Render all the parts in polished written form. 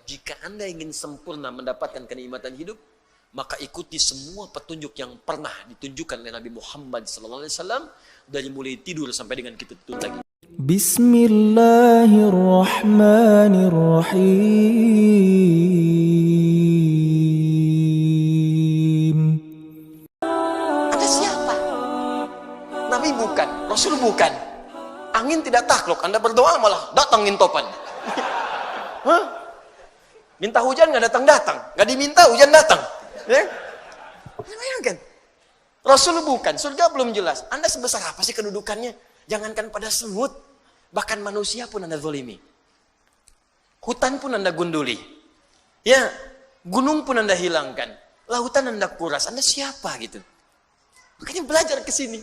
jika Anda ingin sempurna mendapatkan kenikmatan hidup, maka ikuti semua petunjuk yang pernah ditunjukkan oleh Nabi Muhammad SAW dari mulai tidur sampai dengan kita tidur lagi. Bismillahirrahmanirrahim. Anda siapa? Nabi bukan, Rasul bukan. Angin tidak takluk, Anda berdoa malah datang topan. Hah? Minta hujan nggak datang-datang, nggak diminta hujan datang. Ya? Bayangkan, Rasul bukan, surga belum jelas. Anda sebesar apa sih kedudukannya? Jangankan pada semut, bahkan manusia pun Anda zalimi. Hutan pun Anda gunduli. Ya, gunung pun Anda hilangkan. Lautan Anda kuras. Anda siapa gitu? Makanya belajar ke sini.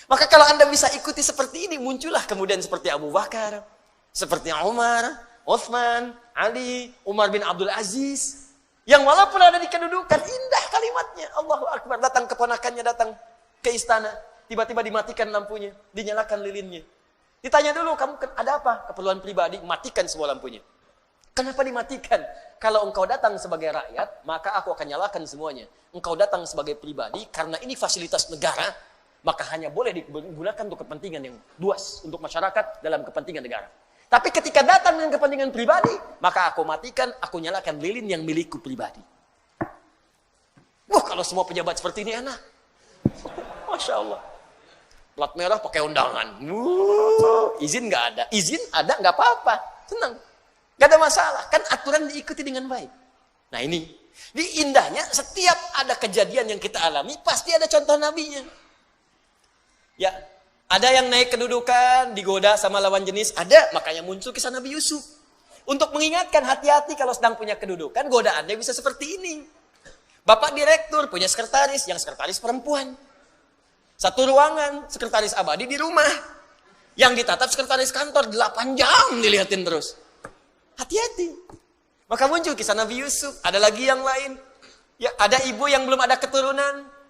Maka kalau Anda bisa ikuti seperti ini, muncullah kemudian seperti Abu Bakar, seperti Umar, Utsman, Ali, Umar bin Abdul Aziz. Yang walaupun ada di kedudukan, indah kalimatnya. Allahu Akbar, datang keponakannya, datang ke istana. Tiba-tiba dimatikan lampunya, dinyalakan lilinnya. Ditanya dulu, kamu ada apa? Keperluan pribadi, matikan semua lampunya. Kenapa dimatikan? Kalau engkau datang sebagai rakyat, maka aku akan nyalakan semuanya. Engkau datang sebagai pribadi, karena ini fasilitas negara, maka hanya boleh digunakan untuk kepentingan yang luas, untuk masyarakat dalam kepentingan negara. Tapi ketika datang dengan kepentingan pribadi, maka aku matikan, aku nyalakan lilin yang milikku pribadi. Kalau semua pejabat seperti ini enak. Masya Allah. Plat merah pakai undangan. Izin nggak ada. Izin ada nggak apa-apa. Senang. Nggak ada masalah. Kan aturan diikuti dengan baik. Nah ini. Di indahnya setiap ada kejadian yang kita alami, pasti ada contoh nabinya. Ya. Ada yang naik kedudukan, digoda sama lawan jenis, ada, makanya muncul kisah Nabi Yusuf. Untuk mengingatkan hati-hati kalau sedang punya kedudukan, godaannya bisa seperti ini. Bapak direktur punya sekretaris, yang sekretaris perempuan. Satu ruangan, sekretaris abadi di rumah. Yang ditatap sekretaris kantor, 8 jam dilihatin terus. Hati-hati. Maka muncul kisah Nabi Yusuf, ada lagi yang lain. Ya, ada ibu yang belum ada keturunan.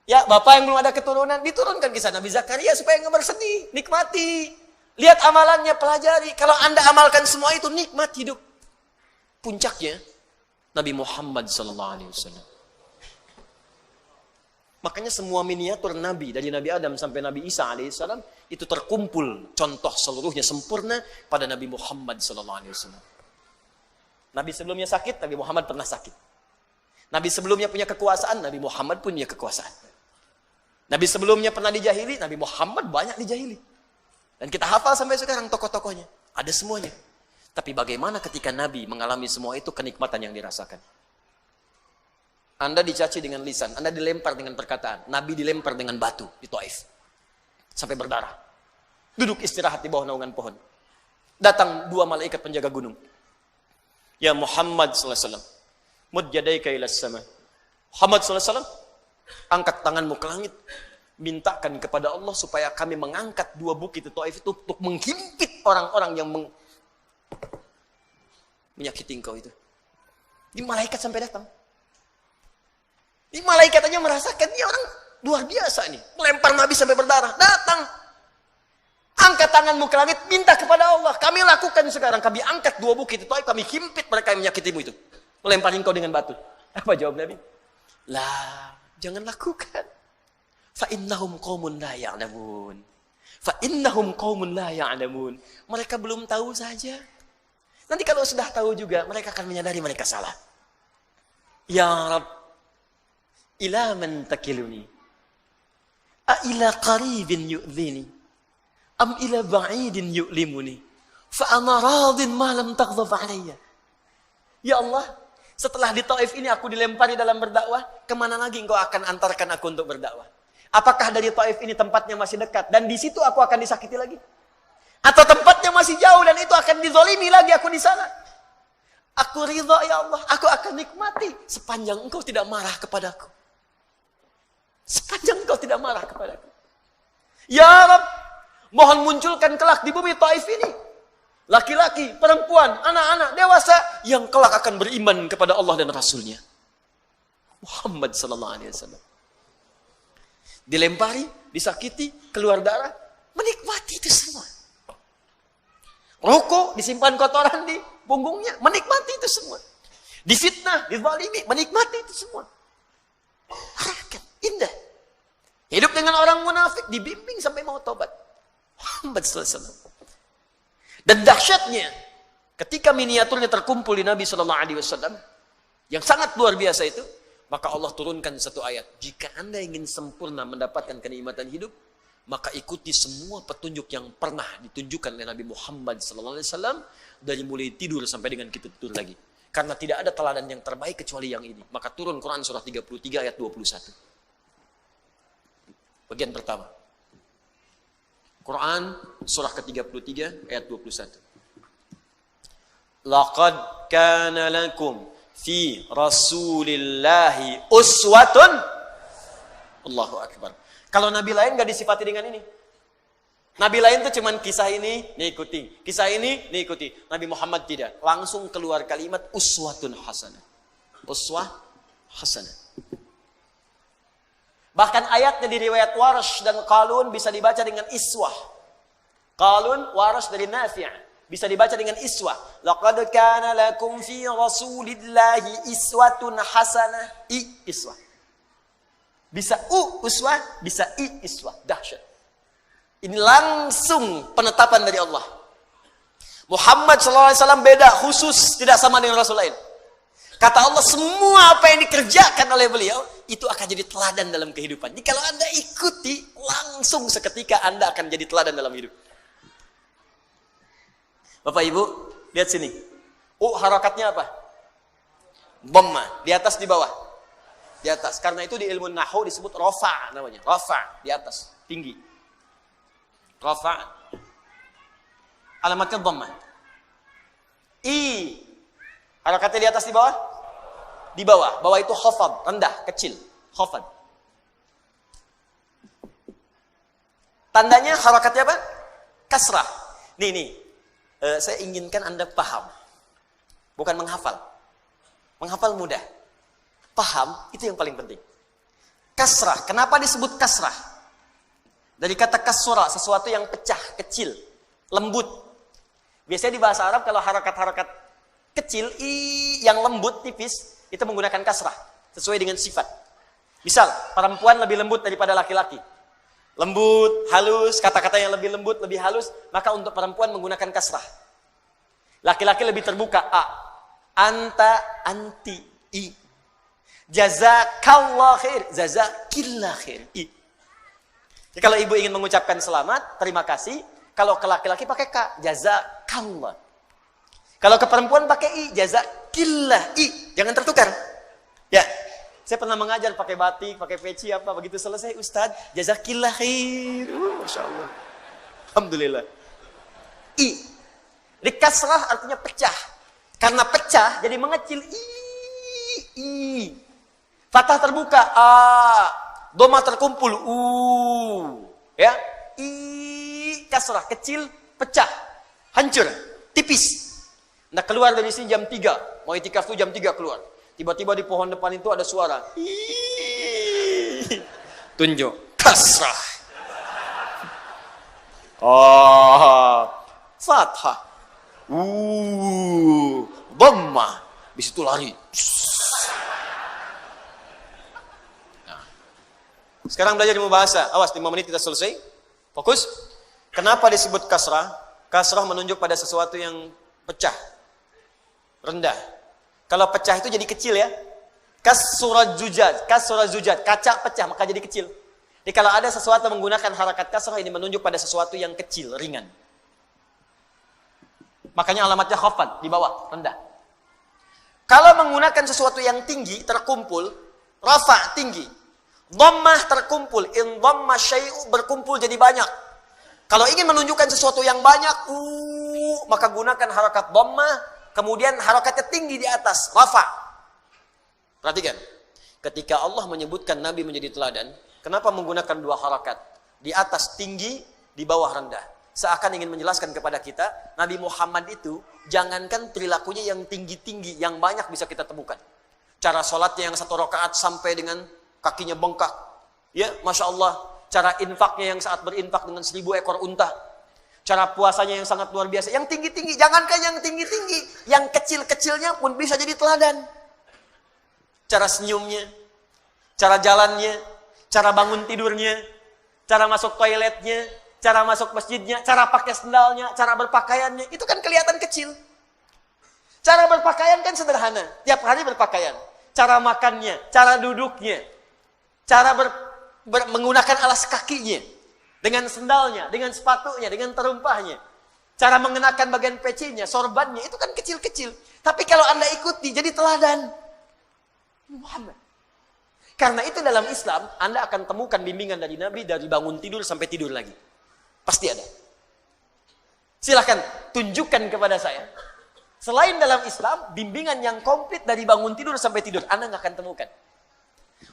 Ya, bapak yang belum ada keturunan, diturunkan kisah Nabi Zakaria supaya nggak bersedih, nikmati. Lihat amalannya, pelajari. Kalau Anda amalkan semua itu, nikmat hidup. Puncaknya, Nabi Muhammad SAW. Makanya semua miniatur Nabi, dari Nabi Adam sampai Nabi Isa alaihissalam, itu terkumpul contoh seluruhnya sempurna pada Nabi Muhammad SAW. Nabi sebelumnya sakit, Nabi Muhammad pernah sakit. Nabi sebelumnya punya kekuasaan, Nabi Muhammad punya kekuasaan. Nabi sebelumnya pernah dijahili, Nabi Muhammad banyak dijahili. Dan kita hafal sampai sekarang tokoh-tokohnya. Ada semuanya. Tapi bagaimana ketika Nabi mengalami semua itu, kenikmatan yang dirasakan. Anda dicaci dengan lisan, Anda dilempar dengan perkataan. Nabi dilempar dengan batu di Taif. Sampai berdarah. Duduk istirahat di bawah naungan pohon. Datang 2 malaikat penjaga gunung. Ya Muhammad SAW. Mud yadaika ilas sama. Muhammad SAW, angkat tanganmu ke langit. Mintakan kepada Allah supaya kami mengangkat 2 bukit di Taif itu untuk menghimpit orang-orang yang menyakiti engkau itu. Ini malaikat sampai datang. Ini malaikat aja merasakan, ini orang luar biasa nih. Melempar Nabi sampai berdarah. Datang. Angkat tanganmu ke langit, minta kepada Allah. Kami lakukan sekarang. Kami angkat 2 bukit di Taif, kami himpit mereka yang menyakitimu itu. Melemparin kau dengan batu. Apa jawab Nabi? Lah, jangan lakukan. Fa'innahum qaumun la ya'lamun. Fa'innahum qaumun la ya'lamun. Mereka belum tahu saja. Nanti kalau sudah tahu juga, mereka akan menyadari mereka salah. Ya Rab, ila man takiluni? A ila qaribin yu'dhini? Am ila ba'idin yu'limuni? Fa'ana radin ma lam taghdab alayya. Ya Allah, setelah di Taif ini aku dilempari dalam berdakwah, kemana lagi engkau akan antarkan aku untuk berdakwah? Apakah dari Taif ini tempatnya masih dekat dan di situ aku akan disakiti lagi? Atau tempatnya masih jauh dan itu akan dizalimi lagi aku di sana? Aku ridha ya Allah, aku akan nikmati sepanjang engkau tidak marah kepadaku. Sepanjang engkau tidak marah kepadaku. Ya Rab, mohon munculkan kelak di bumi Taif ini laki-laki, perempuan, anak-anak, dewasa yang kelak akan beriman kepada Allah dan Rasulnya. Muhammad sallallahu alaihi wasallam. Dilempari, disakiti, keluar darah, menikmati itu semua. Rokok disimpan kotoran di punggungnya, menikmati itu semua. Difitnah, dizalimi, menikmati itu semua. Harakat, indah. Hidup dengan orang munafik, dibimbing sampai mau tobat. Muhammad SAW. Dan dahsyatnya, ketika miniaturnya terkumpul di Nabi SAW, yang sangat luar biasa itu, maka Allah turunkan satu ayat. Jika Anda ingin sempurna mendapatkan kenikmatan hidup, maka ikuti semua petunjuk yang pernah ditunjukkan oleh Nabi Muhammad SAW dari mulai tidur sampai dengan kita tidur lagi. Karena tidak ada teladan yang terbaik kecuali yang ini. Maka turun Quran surah 33 ayat 21. Bagian pertama. Quran surah ke-33 ayat 21. Laqad kana lakum fi rasulillahi uswatun. Allahu akbar. Kalau nabi lain gak disifati dengan ini. Nabi lain tuh cuman kisah ini diikuti, kisah ini diikuti. Nabi Muhammad tidak. Langsung keluar kalimat uswatun hasanah. Uswah hasanah. Bahkan ayatnya di riwayat Warsh dan Qalun bisa dibaca dengan iswah. Qalun, Warsh dari Nafi'. Bisa dibaca dengan iswah. Laqad kana lakum fi rasulillahi iswatun hasanah. Iswah. Bisa uswah, bisa iswah. Dahsyat. Ini langsung penetapan dari Allah. Muhammad SAW beda, khusus, tidak sama dengan Rasul lain. Kata Allah, semua apa yang dikerjakan oleh beliau, itu akan jadi teladan dalam kehidupan. Jadi kalau Anda ikuti, langsung seketika Anda akan jadi teladan dalam hidup. Bapak Ibu, lihat sini. Harakatnya apa? Dhamma. Di atas, di bawah? Di atas. Karena itu di ilmu nahwu disebut rafa namanya. Rafa, di atas, tinggi. Rafa. Alamatnya dhamma. Harakatnya di atas, di bawah? Di bawah. Bawah itu khafad, rendah, kecil. Khafad. Tandanya harakatnya apa? Kasrah. Nih. Saya inginkan Anda paham. Bukan menghafal. Menghafal mudah. Paham, itu yang paling penting. Kasrah. Kenapa disebut kasrah? Dari kata kasura, sesuatu yang pecah, kecil, lembut. Biasanya di bahasa Arab kalau harakat-harakat kecil, yang lembut, tipis, itu menggunakan kasrah. Sesuai dengan sifat. Misal, perempuan lebih lembut daripada laki-laki. Lembut, halus, kata-kata yang lebih lembut, lebih halus, maka untuk perempuan menggunakan kasrah. Laki-laki lebih terbuka, anta, anti, jazakallah khair, jazakillah khair, Jadi kalau ibu ingin mengucapkan selamat, terima kasih, kalau ke laki-laki pakai ka, jazakallah. Kalau ke perempuan pakai jazakillah, jangan tertukar. Ya. Saya pernah mengajar pakai batik, pakai peci apa, begitu selesai Ustaz, jazakillah khair. Masya Allah. Alhamdulillah. Di kasrah artinya pecah. Karena pecah jadi mengecil. Fathah terbuka. Dhamma terkumpul. Ya. Kasrah kecil, pecah. Hancur, tipis. Nah keluar dari sini jam 3. Mau itikaf itu jam 3 keluar. Tiba-tiba di pohon depan itu ada suara. Tunjuk. Kasrah. Fathah. Dhamma. Di situ lari. Nah. Sekarang belajar ilmu bahasa. Awas, 5 menit kita selesai. Fokus. Kenapa disebut kasrah? Kasrah menunjuk pada sesuatu yang pecah. Rendah. Kalau pecah itu jadi kecil ya. Kasura zujad, kaca pecah maka jadi kecil. Jadi kalau ada sesuatu menggunakan harakat kasrah ini menunjuk pada sesuatu yang kecil, ringan. Makanya alamatnya khafad, di bawah, rendah. Kalau menggunakan sesuatu yang tinggi, terkumpul, rafa tinggi. Dhammah terkumpul, in dhamma syai'u berkumpul jadi banyak. Kalau ingin menunjukkan sesuatu yang banyak, maka gunakan harakat dhammah. Kemudian harakatnya tinggi di atas, rafa. Perhatikan, ketika Allah menyebutkan Nabi menjadi teladan, kenapa menggunakan 2 harakat? Di atas tinggi, di bawah rendah. Seakan ingin menjelaskan kepada kita, Nabi Muhammad itu, jangankan perilakunya yang tinggi-tinggi, yang banyak bisa kita temukan. Cara sholatnya yang 1 rakaat sampai dengan kakinya bengkak. Ya, Masya Allah. Cara infaknya yang saat berinfak dengan 1000 ekor unta. Cara puasanya yang sangat luar biasa. Yang tinggi-tinggi, jangankan yang tinggi-tinggi, yang kecil-kecilnya pun bisa jadi teladan. Cara senyumnya, cara jalannya, cara bangun tidurnya, cara masuk toiletnya, cara masuk masjidnya, cara pakai sendalnya, cara berpakaiannya, itu kan kelihatan kecil. Cara berpakaian kan sederhana, tiap hari berpakaian. Cara makannya, cara duduknya, cara menggunakan alas kakinya, dengan sendalnya, dengan sepatunya, dengan terumpahnya, cara mengenakan bagian pecinya, sorbannya, itu kan kecil-kecil. Tapi kalau Anda ikuti, jadi teladan. Muhammad. Karena itu dalam Islam, Anda akan temukan bimbingan dari Nabi dari bangun tidur sampai tidur lagi. Pasti ada. Silahkan tunjukkan kepada saya. Selain dalam Islam, bimbingan yang komplit dari bangun tidur sampai tidur, Anda nggak akan temukan.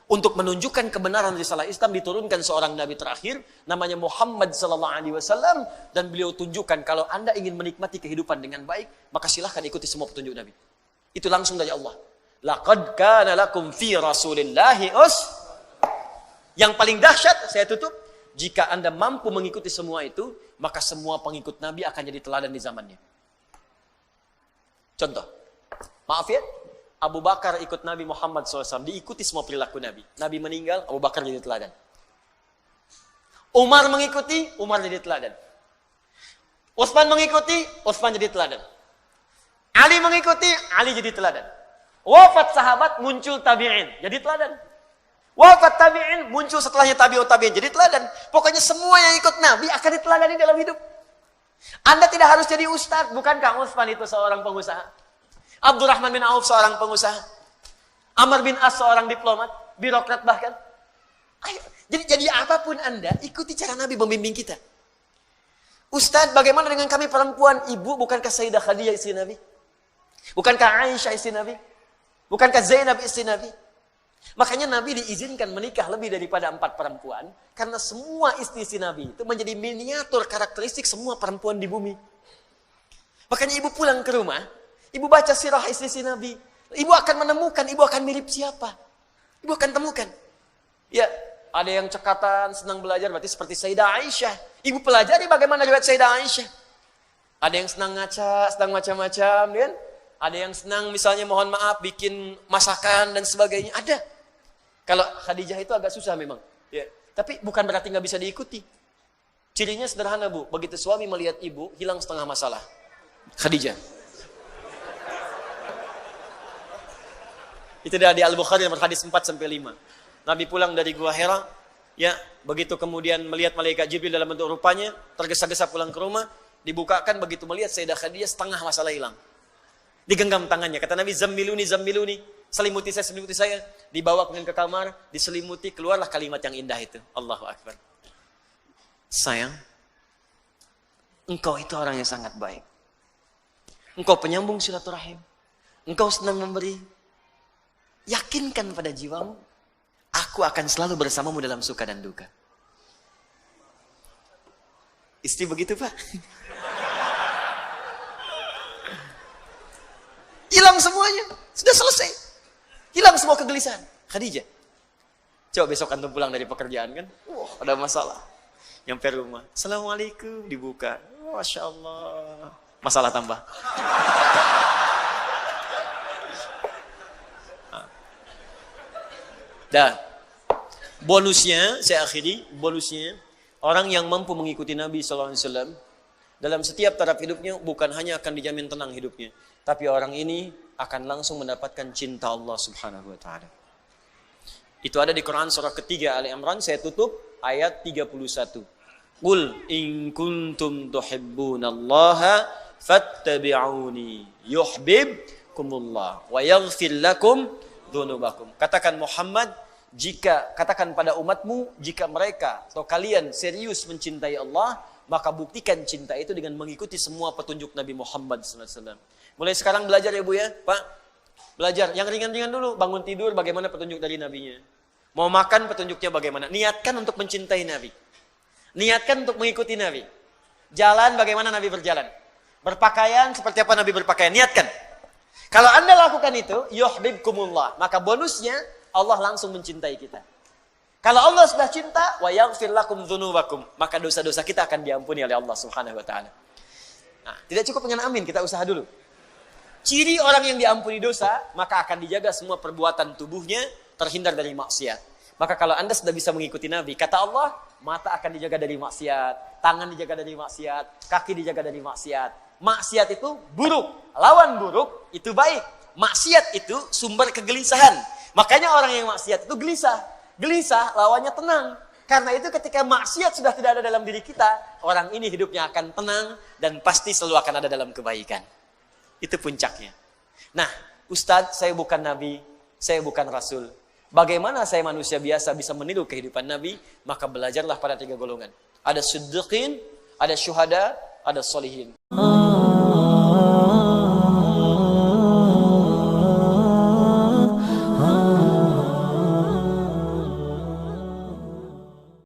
Untuk menunjukkan kebenaran risalah Islam diturunkan seorang Nabi terakhir, namanya Muhammad SAW, dan beliau tunjukkan kalau Anda ingin menikmati kehidupan dengan baik, maka silahkan ikuti semua petunjuk Nabi. Itu langsung dari Allah. Laqad kana lakum fi Rasulillahi Yang paling dahsyat, saya tutup, jika Anda mampu mengikuti semua itu, maka semua pengikut Nabi akan jadi teladan di zamannya. Contoh, maaf ya, Abu Bakar ikut Nabi Muhammad SAW, diikuti semua perilaku Nabi. Nabi meninggal, Abu Bakar jadi teladan. Umar mengikuti, Umar jadi teladan. Utsman mengikuti, Utsman jadi teladan. Ali mengikuti, Ali jadi teladan. Wafat sahabat, muncul tabi'in, jadi teladan. Wafat tabi'in, muncul setelahnya tabi'ut tabi'in, jadi teladan. Pokoknya semua yang ikut Nabi akan diteladani dalam hidup. Anda tidak harus jadi ustadz, bukankah Utsman itu seorang pengusaha? Abdurrahman bin Auf seorang pengusaha. Amr bin As seorang diplomat, birokrat bahkan. Ayo, jadi apapun Anda, ikuti cara Nabi membimbing kita. Ustadz, bagaimana dengan kami perempuan? Ibu, bukankah Sayyidah Khadijah istri Nabi? Bukankah Aisyah istri Nabi? Bukankah Zainab istri Nabi? Makanya Nabi diizinkan menikah lebih daripada 4 perempuan. Karena semua istri Nabi itu menjadi miniatur karakteristik semua perempuan di bumi. Makanya ibu pulang ke rumah, ibu baca sirah istri Nabi. Ibu akan menemukan, ibu akan mirip siapa. Ibu akan temukan. Ya, ada yang cekatan, senang belajar, berarti seperti Sayyidah Aisyah. Ibu pelajari bagaimana riwayat Sayyidah Aisyah. Ada yang senang ngaca, senang macam-macam, kan? Ada yang senang misalnya mohon maaf bikin masakan dan sebagainya. Ada. Kalau Khadijah itu agak susah memang. Ya. Tapi bukan berarti nggak bisa diikuti. Cirinya sederhana, Bu. Begitu suami melihat ibu, hilang setengah masalah. Khadijah. Itu dari Al-Bukhari nomor hadis 4-5. Nabi pulang dari Gua Hira, ya, begitu kemudian melihat malaikat Jibril dalam bentuk rupanya, tergesa-gesa pulang ke rumah, dibukakan begitu melihat Sayyidah Khadijah setengah masalah hilang. Digenggam tangannya, kata Nabi, zammiluni, zammiluni, selimuti saya, dibawa ke kamar, diselimuti, keluarlah kalimat yang indah itu. Allahu Akbar. Sayang, engkau itu orang yang sangat baik. Engkau penyambung silaturahim. Engkau senang memberi. Yakinkan pada jiwamu, aku akan selalu bersamamu dalam suka dan duka. Istri begitu, Pak. Hilang semuanya. Sudah selesai. Hilang semua kegelisahan. Khadijah. Coba besok antum pulang dari pekerjaan kan. Wah, ada masalah. Nyampe rumah. Assalamualaikum. Dibuka. Masya Allah. Masalah tambah. Dan bonusnya, saya akhiri. Bonusnya. Orang yang mampu mengikuti Nabi SAW. Dalam setiap taraf hidupnya. Bukan hanya akan dijamin tenang hidupnya. Tapi orang ini akan langsung mendapatkan cinta Allah Subhanahu wa ta'ala. Itu ada di Quran surah ketiga Ali Imran. Saya tutup ayat 31. Qul in kuntum tuhibbunallaha fattabi'uni yuhibbukumullah wa yaghfir lakum dzunubakum. Katakan Muhammad, katakan pada umatmu, jika mereka atau kalian serius mencintai Allah, maka buktikan cinta itu dengan mengikuti semua petunjuk Nabi Muhammad SAW. Mulai sekarang belajar ya Bu ya, Pak. Belajar, yang ringan-ringan dulu. Bangun tidur bagaimana petunjuk dari Nabinya. Mau makan petunjuknya bagaimana. Niatkan untuk mencintai Nabi. Niatkan untuk mengikuti Nabi. Jalan bagaimana Nabi berjalan. Berpakaian seperti apa Nabi berpakaian. Niatkan. Kalau Anda lakukan itu, yuhibbukumullah. Maka bonusnya Allah langsung mencintai kita. Kalau Allah sudah cinta, wa yaghfir lakum dzunubakum, maka dosa-dosa kita akan diampuni oleh Allah Subhanahu wa taala. Nah, tidak cukup dengan amin, kita usaha dulu. Ciri orang yang diampuni dosa, maka akan dijaga semua perbuatan tubuhnya, terhindar dari maksiat. Maka kalau Anda sudah bisa mengikuti Nabi, kata Allah, mata akan dijaga dari maksiat, tangan dijaga dari maksiat, kaki dijaga dari maksiat. Maksiat itu buruk, lawan buruk itu baik. Maksiat itu sumber kegelisahan. Makanya orang yang maksiat itu gelisah. Gelisah lawannya tenang. Karena itu ketika maksiat sudah tidak ada dalam diri kita, orang ini hidupnya akan tenang dan pasti selalu akan ada dalam kebaikan. Itu puncaknya. Nah, Ustadz, saya bukan Nabi, saya bukan Rasul. Bagaimana saya manusia biasa bisa meniru kehidupan Nabi? Maka belajarlah pada 3 golongan. Ada siddiqin, ada syuhada, ada sholihin.